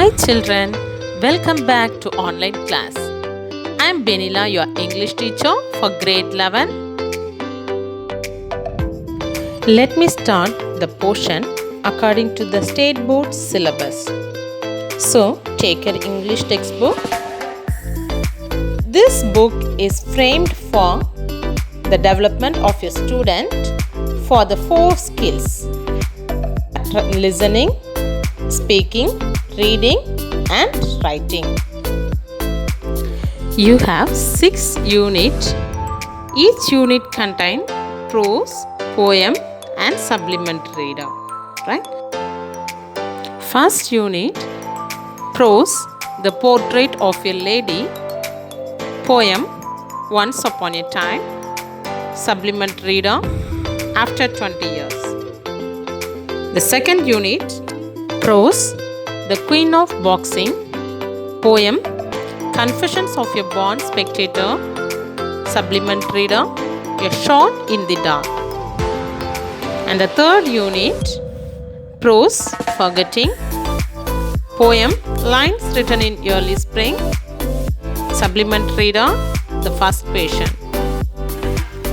Hi children, welcome back to online class. I am Benila, your English teacher for grade 11. Let me start the portion according to the state board syllabus. So, take your English textbook. This book is framed for the development of your student for the 4 skills: listening, speaking, reading and writing. You have 6 units. Each unit contains prose, poem and supplementary reader. Right? First unit, prose, the portrait of a lady. Poem, once upon a time. Supplementary reader, after 20 years. The second unit, prose, the Queen of Boxing. Poem, Confessions of a Born Spectator. Supplementary reader, A Shot in the Dark. And the third unit, prose, Forgetting. Poem, Lines written in early spring. Supplementary reader, The First Patient.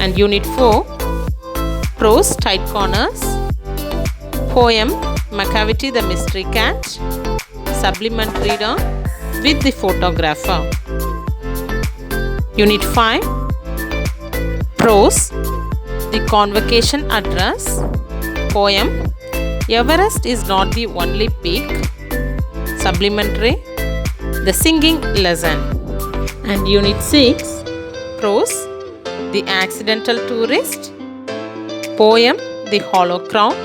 And unit 4, prose, Tight Corners. Poem, Macavity the Mystery Cat. Supplementary reader, With the Photographer. Unit 5, prose, The Convocation Address. Poem, Everest is not the only peak. Supplementary, The Singing Lesson. And unit 6, prose, The Accidental Tourist. Poem, The Hollow Crown.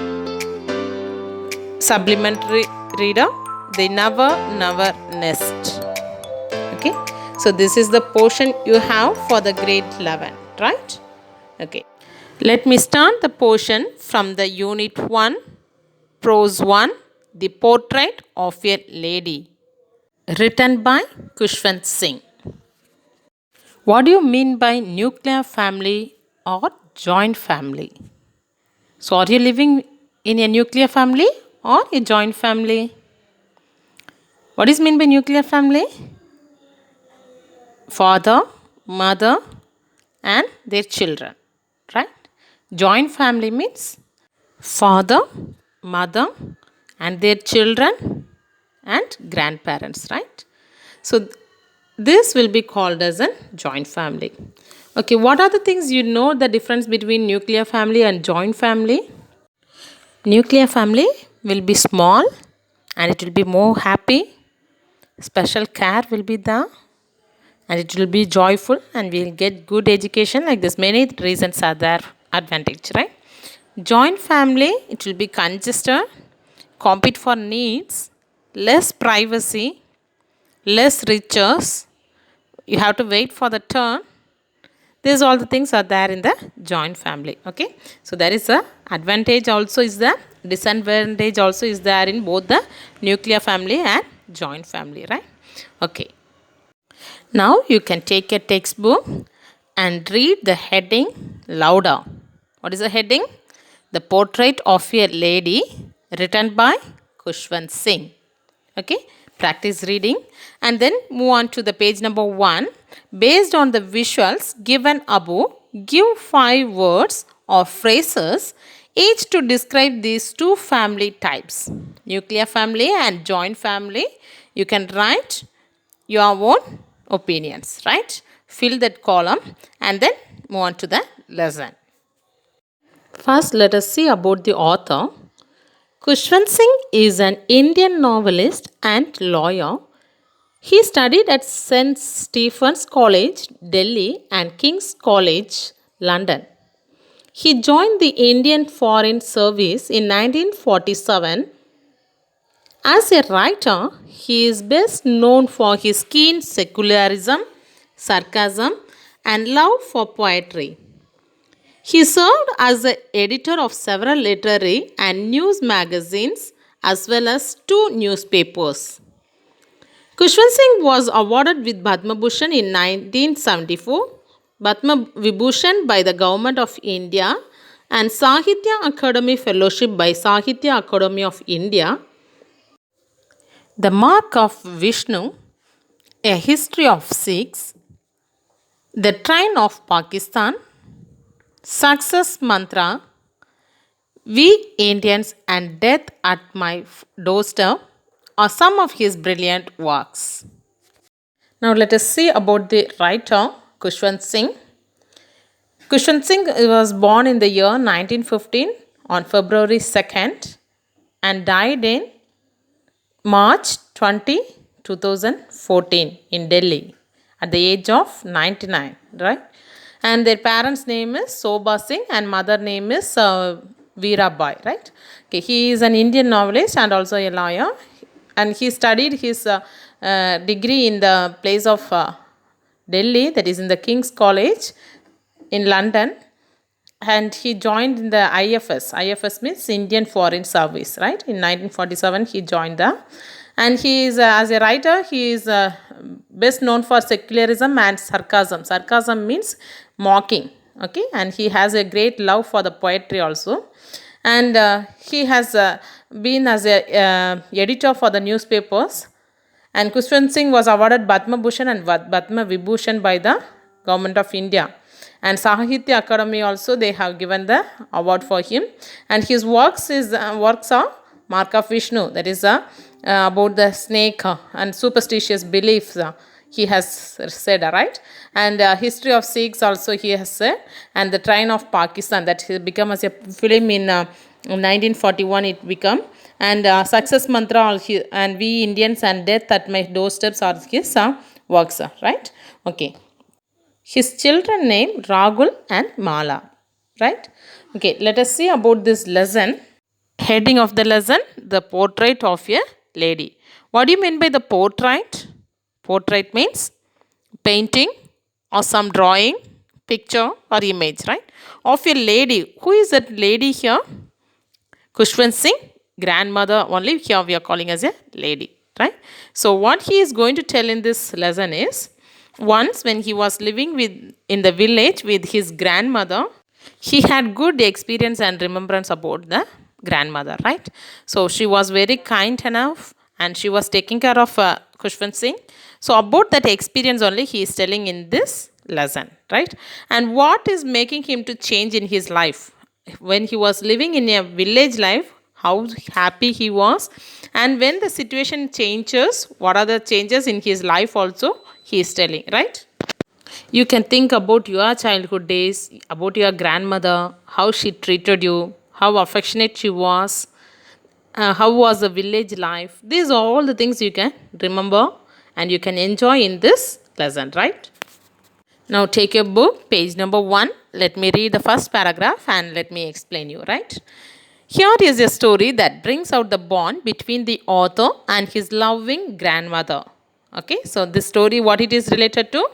Supplementary reader, The Never Nest. Okay, so this is the portion you have for the grade 11, right? Okay, let me start the portion from the unit 1, prose 1, The Portrait of a Lady, written by Khushwant Singh. What do you mean by nuclear family or joint family? So, are you living in a nuclear family or a joint family? What is mean by nuclear family? Father, mother and their children, right? Joint family means father, mother and their children and grandparents, right? So, this will be called as a joint family. Okay, what are the things you know the difference between nuclear family and joint family? Nuclear family will be small and it will be more happy. Special care will be there and it will be joyful and we will get good education. Like this, many reasons are there advantage, right? Joint family, it will be congested, compete for needs, less privacy, less riches. You have to wait for the turn. These all the things are there in the joint family. Okay, so there is a advantage also is there, disadvantage also is there in both the nuclear family and joint family, right? Okay, now you can take a textbook and read the heading louder. What is the heading? The Portrait of a Lady, written by Khushwant Singh. Okay, practice reading and then move on to the page number 1. Based on the visuals given above, give 5 words or phrases each to describe these 2 family types, nuclear family and joint family. You can write your own opinions, right? Fill that column and then move on to the lesson. First, let us see about the author. Khushwant Singh is an Indian novelist and lawyer. He studied at St. Stephen's College, Delhi and King's College, London. He joined the Indian Foreign Service in 1947. As a writer, he is best known for his keen secularism, sarcasm and love for poetry. He served as the editor of several literary and news magazines as well as 2 newspapers. Khushwant Singh was awarded with Padma Bhushan in 1974, Padma Vibhushan by the Government of India and Sahitya Akademi Fellowship by Sahitya Akademi of India. The Mark of Vishnu, A History of Sikhs, The Train of Pakistan, Success Mantra, We Indians and Death at My Doorstep are some of his brilliant works. Now let us see about the writer Khushwant Singh. Khushwant Singh was born in the year 1915 on February 2nd and died in March 2014 in Delhi at the age of 99, right? And their parents' name is Sobha Singh and mother name is Veerabai, right? Okay, he is an Indian novelist and also a lawyer, and he studied his degree in the place of Delhi, that is in the King's College in London, and he joined in the IFS. IFS means Indian Foreign Service, right? In 1947, he joined there, and he is as a writer, he is best known for secularism and sarcasm. Sarcasm means mocking, okay, and he has a great love for the poetry also, and he has been as a editor for the newspapers. And Khushwant Singh was awarded Padma Bhushan and Padma Vibhushan by the Government of India. And Sahitya Akademi also, they have given the award for him. And his works are Mark of Vishnu, that is about the snake and superstitious beliefs. He has said, right? And History of Sikhs also he has said, and The Train of Pakistan, that has become as a film in 1941 it become, and Success Mantra and We Indians and Death at My Doorsteps are his works, right? Okay. His children name Ragul and Mala, right? Okay, let us see about this lesson. Heading of the lesson, the portrait of a lady. What do you mean by the portrait? Portrait means painting or some drawing, picture or image, right? Of a lady. Who is that lady here? Khushwant Singh, grandmother only. Here we are calling as a lady, right? So what he is going to tell in this lesson is, once when he was living in the village with his grandmother, he had good experience and remembrance about the grandmother, right? So she was very kind enough and she was taking care of Khushwant Singh. So about that experience only he is telling in this lesson, right? And what is making him to change in his life? When he was living in a village life, how happy he was, and when the situation changes, what are the changes in his life also he is telling, right? You can think about your childhood days, about your grandmother, how she treated you, how affectionate she was, how was the village life. These are all the things you can remember and you can enjoy in this lesson, right? Now take your book, page number 1. Let me read the first paragraph and let me explain you, right? Here is a story that brings out the bond between the author and his loving grandmother. Okay, so this story, what it is related to?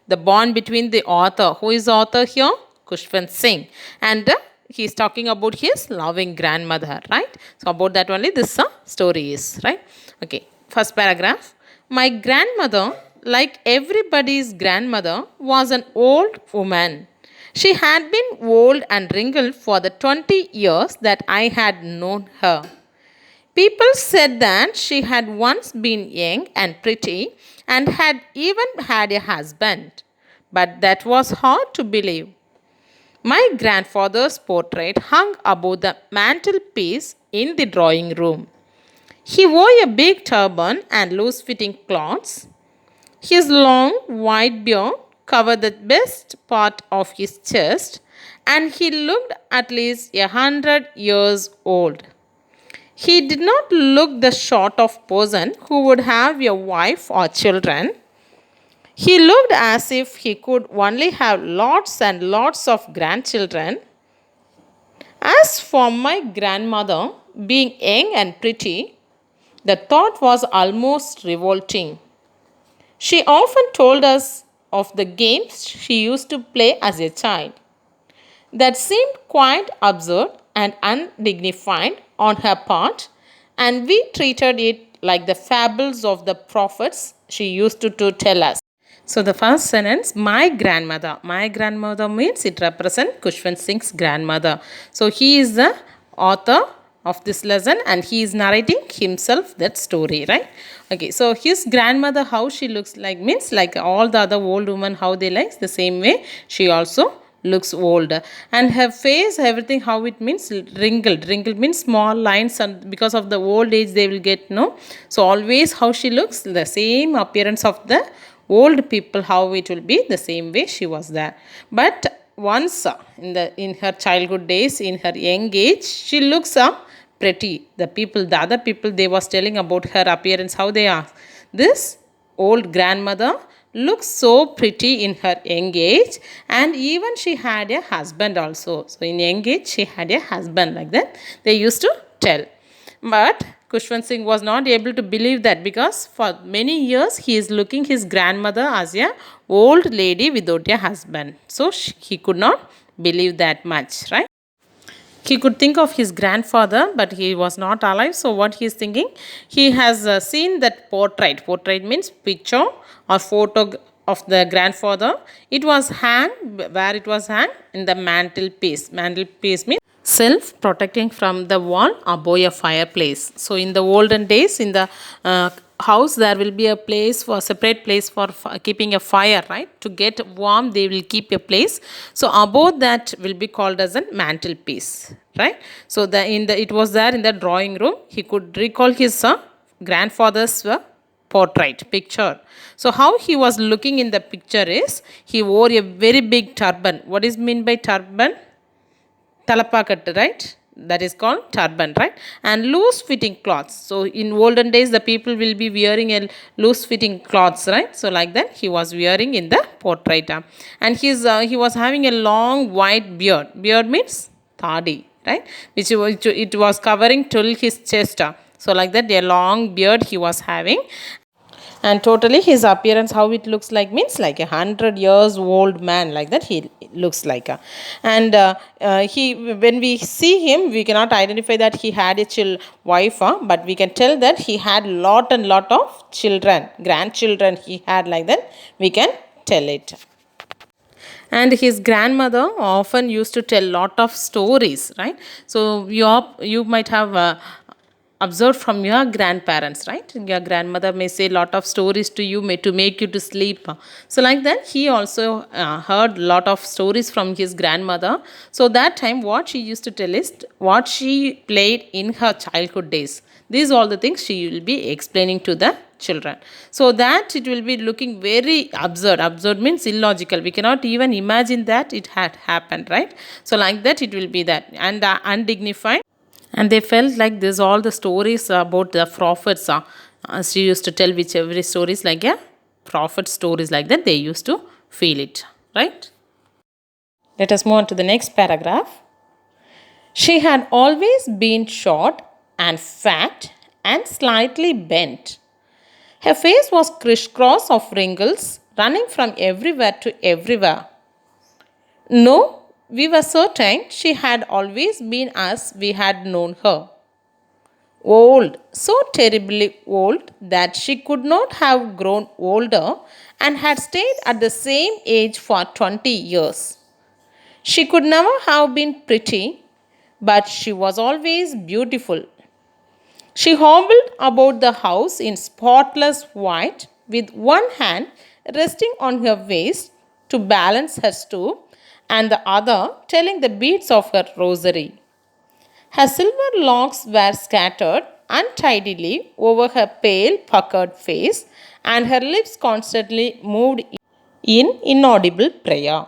The bond between the author. Who is the author here? Khushwant Singh. And he is talking about his loving grandmother, right? So about that only this story is, right? Okay, first paragraph. My grandmother, like everybody's grandmother, was an old woman. She had been old and wrinkled for the 20 years that I had known her. People said that she had once been young and pretty and had even had a husband, but that was hard to believe. My grandfather's portrait hung above the mantelpiece in the drawing room. He wore a big turban and loose fitting clothes. His long white beard covered the best part of his chest, and he looked at least 100 years old. He did not look the sort of person who would have a wife or children. He looked as if he could only have lots and lots of grandchildren. As for my grandmother being young and pretty, the thought was almost revolting. She often told us of the games she used to play as a child that seemed quite absurd and undignified on her part, and we treated it like the fables of the prophets she used to tell us. So the first sentence, my grandmother. My grandmother means it represents Khushwant Singh's grandmother. So he is the author of this lesson, and he is narrating himself that story, right? Okay, so his grandmother, how she looks like means like all the other old women, how they like the same way she also looks old, and her face, everything, how it means wrinkled means small lines, and because of the old age they will get no. So always how she looks, the same appearance of the old people, how it will be the same way she was there. But once in her childhood days, in her young age, she looks pretty. The other people, they was telling about her appearance, how they are, this old grandmother looks so pretty in her young age, and even she had a husband also. So in young age she had a husband, like that they used to tell. But Kushwant Singh was not able to believe that, because for many years he is looking his grandmother as a old lady without a husband. So he could not believe that much, right? He could think of his grandfather, but he was not alive. So what he is thinking, he has seen that portrait. Portrait means picture or photo of the grandfather. It was hanged, where it was hanged, in the mantelpiece. Mantelpiece means self protecting from the wall above a fireplace. So in the olden days, in the house, there will be a place, for separate place for keeping a fire, right? To get warm they will keep a place. So above that will be called as a mantelpiece, right? So it was there in the drawing room. He could recall his grandfather's portrait picture. So how he was looking in the picture is, he wore a very big turban. What is mean by turban? Talapakattu, right? That is called turban, right? And loose fitting cloths. So in olden days the people will be wearing a loose fitting cloths, right? So like that he was wearing in the portrait. And he was having a long white beard. Beard means thadi, right? Which it was covering till his chest. So like that a long beard he was having. And totally his appearance, how it looks like means like 100 years old man, like that he looks like and he, when we see him, we cannot identify that he had a wife, but we can tell that he had lot of children, grandchildren he had, like that we can tell it. And his grandmother often used to tell lot of stories, right? So you might have observed from your grandparents, right? Your grandmother may say lot of stories to you, may to make you to sleep. So like that he also heard lot of stories from his grandmother. So that time what she used to tell is what she played in her childhood days. These are all the things she will be explaining to the children, so that it will be looking very absurd. Absurd means illogical, we cannot even imagine that it had happened, right? So like that it will be that, and undignified. And they felt like this all the stories about the prophets, she used to tell, which every stories like a prophet stories, like that they used to feel it, right? Let us move on to the next paragraph. She had always been short and fat and slightly bent. Her face was crisscross of wrinkles running from everywhere to everywhere. No, we were certain she had always been as we had known her. Old, so terribly old that she could not have grown older and had stayed at the same age for 20 years. She could never have been pretty, but she was always beautiful. She hobbled about the house in spotless white, with one hand resting on her waist to balance her stoop, and the other telling the beads of her rosary. Her silver locks were scattered untidily over her pale, puckered face, and her lips constantly moved in inaudible prayer.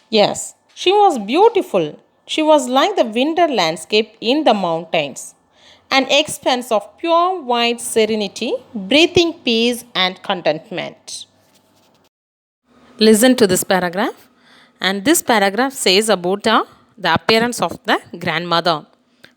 Yes, she was beautiful. She was like the winter landscape in the mountains, an expanse of pure white serenity, breathing peace and contentment. Listen to this paragraph. And this paragraph says about the appearance of the grandmother.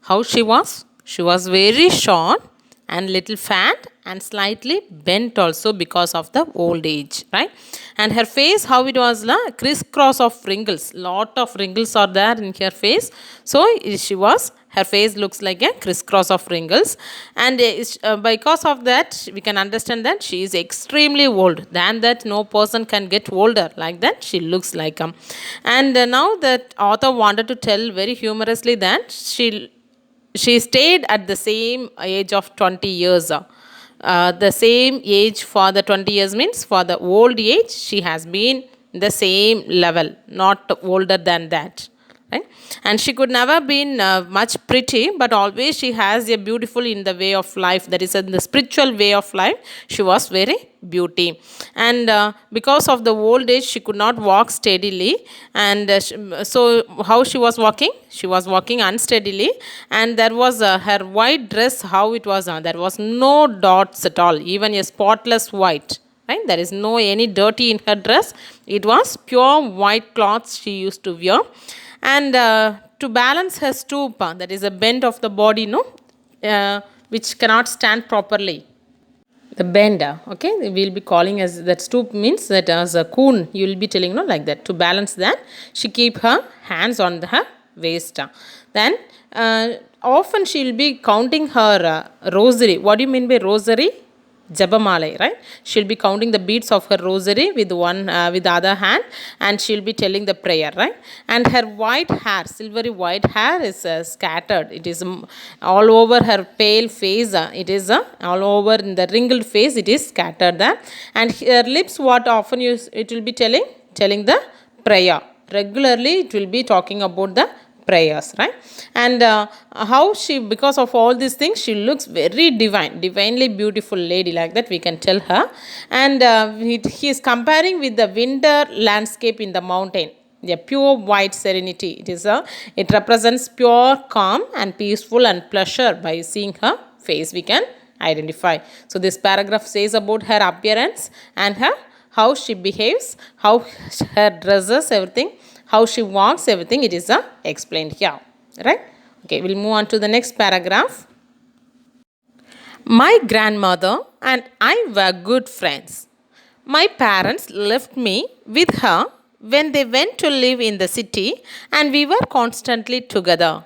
How she was? She was very short and little fat and slightly bent also because of the old age, right? And her face, how it was, crisscross of wrinkles. Lot of wrinkles are there in her face. So her face looks like a crisscross of wrinkles, and because of that we can understand that she is extremely old. Than that no person can get older, like that she looks like and now that author wanted to tell very humorously that she stayed at the same age of 20 years. The same age for the 20 years means for the old age, she has been the same level, not older than that. Right? And she could never been much pretty, but always she has a beautiful in the way of life. That is in the spiritual way of life. She was very beauty, and because of the old age, she could not walk steadily. And so, how she was walking? She was walking unsteadily, and there was her white dress. How it was? There was no dots at all, even a spotless white. Right? There is no any dirty in her dress. It was pure white cloths she used to wear. And to balance her stoop, that is a bend of the body, no, which cannot stand properly. The bend, okay, we'll be calling as that stoop means that as a coon, you will be telling, no, like that. To balance that, she keep her hands on her waist. Then often she will be counting her rosary. What do you mean by rosary? Jabamalai, right? She'll be counting the beads of her rosary with one with the other hand, and she'll be telling the prayer, right? And her white hair, silvery white hair, is scattered. It is all over her pale face. It is all over in the wrinkled face. It is scattered there, and her lips. What often it will be telling the prayer regularly. It will be talking about the prayers, right? And how she, because of all these things, she looks very divinely beautiful lady, like that we can tell her. And he is comparing with the winter landscape in the mountain, the pure white serenity. It represents pure calm and peaceful and pleasure. By seeing her face, we can identify. So this paragraph says about her appearance and her how she behaves, how her dresses, everything, how she walks, everything. It is explained here, right? Okay, we'll move on to the next paragraph. My grandmother and I were good friends. My parents left me with her when they went to live in the city, and we were constantly together.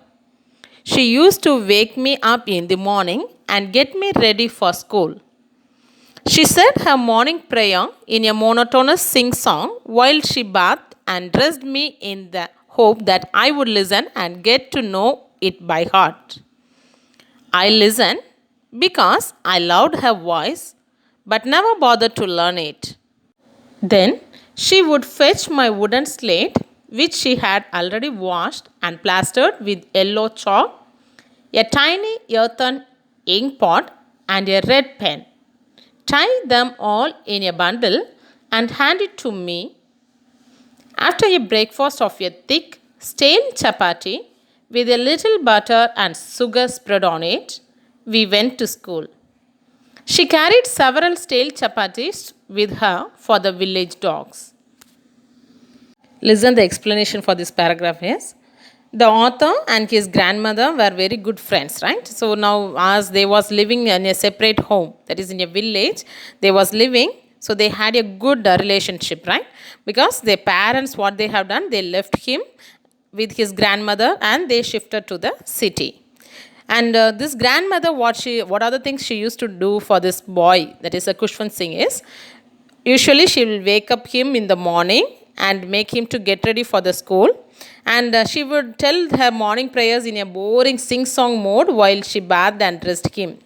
She used to wake me up in the morning and get me ready for school. She said her morning prayer in a monotonous sing song while she bathed and dressed me in the hope that I would listen and get to know it by heart. I listened because I loved her voice but never bothered to learn it. Then she would fetch my wooden slate, which she had already washed and plastered with yellow chalk, a tiny earthen ink pot, and a red pen, tie them all in a bundle, and hand it to me. After a breakfast of a thick, stale chapati with a little butter and sugar spread on it, we went to school. She carried several stale chapatis with her for the village dogs. Listen, the explanation for this paragraph is the author and his grandmother were very good friends, right? So now, as they was living in a separate home, that is in a village, they was living. So they had a good relationship, right? Because their parents, what they have done, they left him with his grandmother and they shifted to the city. And this grandmother, what are the things she used to do for this boy, that is a Kushwant Singh, is usually she will wake up him in the morning and make him to get ready for the school. And she would tell her morning prayers in a boring sing-song mode while she bathed and dressed him.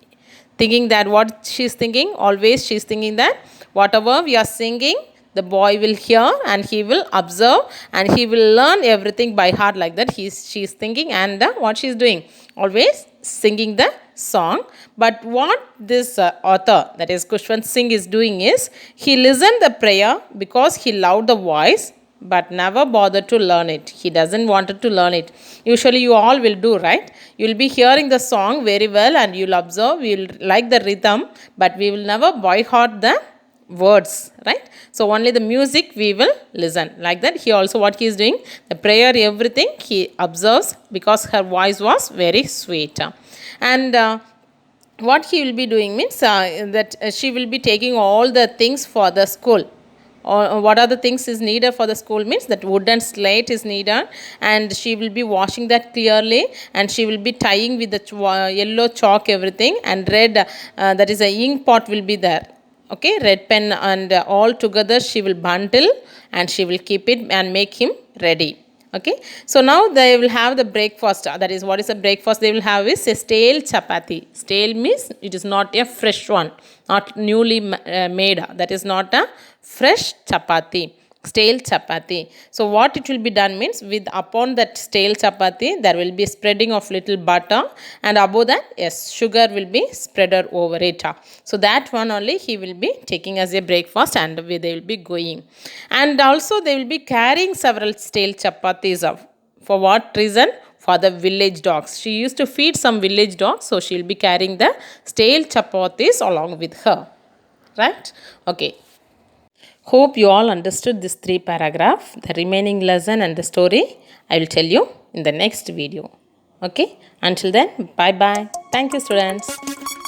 Thinking that what she's thinking, always she's thinking that whatever we are singing, the boy will hear and he will observe and he will learn everything by heart, like that. She's thinking, and what she's doing, always singing the song. But what this author, that is Kushwant Singh, is doing is he listened the prayer because he loved the voice but never bothered to learn it. He doesn't wanted to learn it. Usually you all will do, right? You will be hearing the song very well and you'll observe, you'll like the rhythm, but we will never by heart the words, right? So only the music we will listen, like that. He also, what he is doing, the prayer, everything he observes because her voice was very sweet. And what he will be doing means that she will be taking all the things for the school. Or what are the things is needed for the school means that wooden slate is needed, and she will be washing that clearly, and she will be tying with the yellow chalk everything, and red, that is a ink pot will be there. Okay, red pen, and all together she will bundle and she will keep it and make him ready. Okay, so now they will have the breakfast. That is, what is the breakfast they will have is a stale chapati. Stale means it is not a fresh one, not newly made. That is not a fresh chapati, stale chapati. So what it will be done means, with upon that stale chapati there will be spreading of little butter, and above that, yes, sugar will be spreaded over it. So that one only he will be taking as a breakfast, and they will be going. And also they will be carrying several stale chapatis of, for what reason? For the village dogs. She used to feed some village dogs, so she will be carrying the stale chapatis along with her, right? Okay, hope you all understood this 3 paragraph. The remaining lesson and the story I will tell you in the next video. Okay, until then, bye bye. Thank you, students.